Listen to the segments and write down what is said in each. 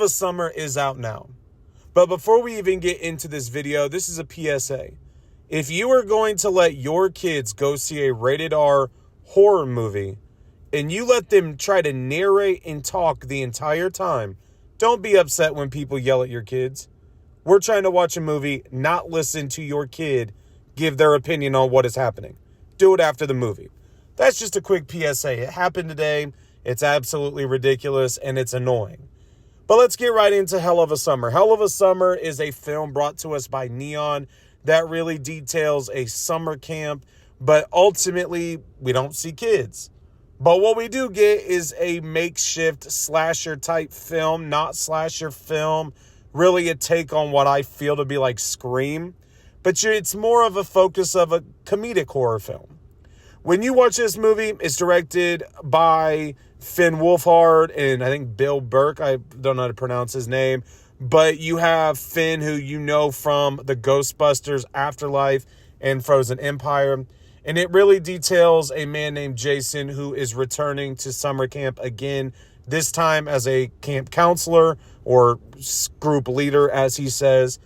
a Summer is out now. But before we even get into this video, this is a PSA. If you are going to let your kids go see a rated R horror movie and you let them try to narrate and talk the entire time, don't be upset when people yell at your kids. We're trying to watch a movie, not listen to your kid give their opinion on what is happening. Do it after the movie. That's just a quick PSA. It happened today. It's absolutely ridiculous and it's annoying. But let's get right into Hell of a Summer. Hell of a Summer is a film brought to us by Neon that really details a summer camp, but ultimately we don't see kids. But what we do get is a makeshift slasher type film, not slasher film, really a take on what I feel to be like Scream, but it's more of a focus of a comedic horror film. When you watch this movie, it's directed by Finn Wolfhard and I think Bill Burke. I don't know how to pronounce his name. But you have Finn, who you know from the Ghostbusters Afterlife and Frozen Empire. And it really details a man named Jason who is returning to summer camp again, this time as a camp counselor or group leader, as he says.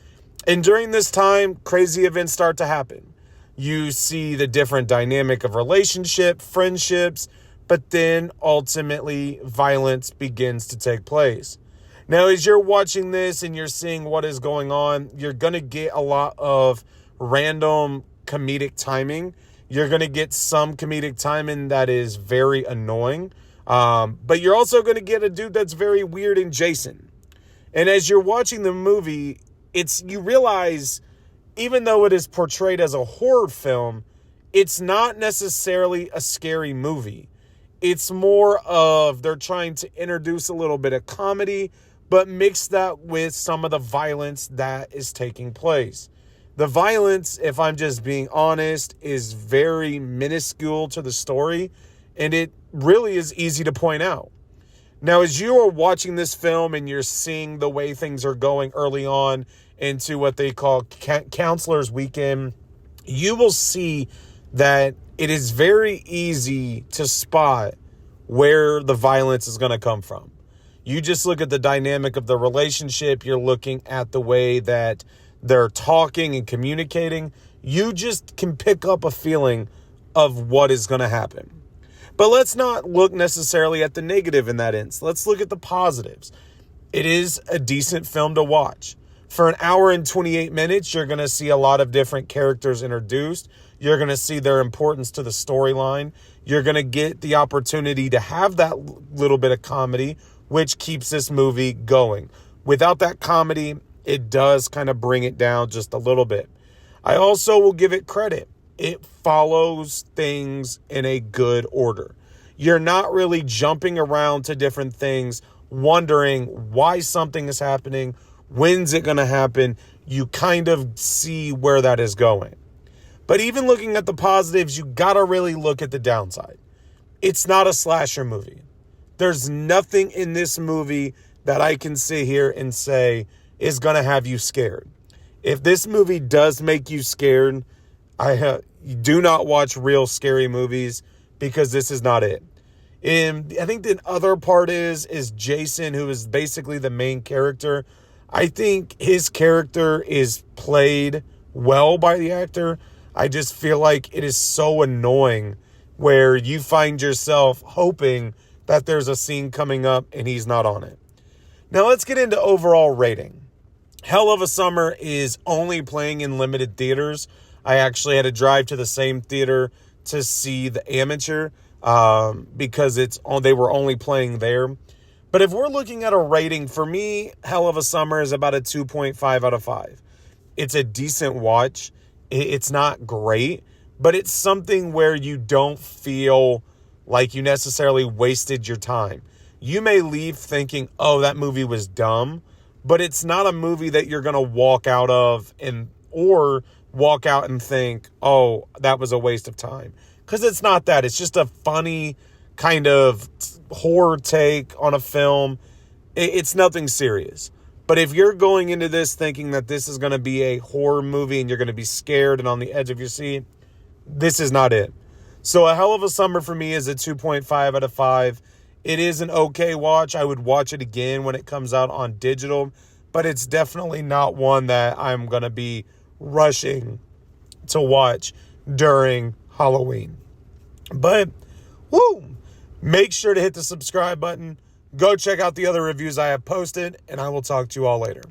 And during this time, crazy events start to happen. You see the different dynamic of relationship, friendships, but then ultimately violence begins to take place. Now, as you're watching this and you're seeing what is going on, you're going to get a lot of random comedic timing. You're going to get some comedic timing that is very annoying. But you're also going to get a dude that's very weird in Jason. And as you're watching the movie, you realize, even though it is portrayed as a horror film, it's not necessarily a scary movie. It's more of they're trying to introduce a little bit of comedy, but mix that with some of the violence that is taking place. The violence, if I'm just being honest, is very minuscule to the story, and it really is easy to point out. Now, as you are watching this film and you're seeing the way things are going early on into what they call Counselor's Weekend, you will see that it is very easy to spot where the violence is going to come from. You just look at the dynamic of the relationship. You're looking at the way that they're talking and communicating. You just can pick up a feeling of what is going to happen. But let's not look necessarily at the negative in that instance. Let's look at the positives. It is a decent film to watch. For an hour and 28 minutes, you're going to see a lot of different characters introduced. You're going to see their importance to the storyline. You're going to get the opportunity to have that little bit of comedy, which keeps this movie going. Without that comedy, it does kind of bring it down just a little bit. I also will give it credit. It follows things in a good order. You're not really jumping around to different things, wondering why something is happening, when's it going to happen. You kind of see where that is going. But even looking at the positives, you got to really look at the downside. It's not a slasher movie. There's nothing in this movie that I can sit here and say is going to have you scared. If this movie does make you scared, do not watch real scary movies, because this is not it. And I think the other part is Jason, who is basically the main character. I think his character is played well by the actor. I just feel like it is so annoying where you find yourself hoping that there's a scene coming up and he's not on it. Now let's get into overall rating. Hell of a Summer is only playing in limited theaters. I actually had to drive to the same theater to see The Amateur because they were only playing there. But if we're looking at a rating, for me, Hell of a Summer is about a 2.5 out of 5. It's a decent watch. It's not great, but it's something where you don't feel like you necessarily wasted your time. You may leave thinking, oh, that movie was dumb, but it's not a movie that you're going to walk out of or walk out and think, oh, that was a waste of time. Because it's not that. It's just a funny kind of horror take on a film. It's nothing serious. But if you're going into this thinking that this is going to be a horror movie and you're going to be scared and on the edge of your seat, this is not it. So A Hell of a Summer for me is a 2.5 out of 5. It is an okay watch. I would watch it again when it comes out on digital, but it's definitely not one that I'm going to be rushing to watch during Halloween. But, woo! Make sure to hit the subscribe button. Go check out the other reviews I have posted, and I will talk to you all later.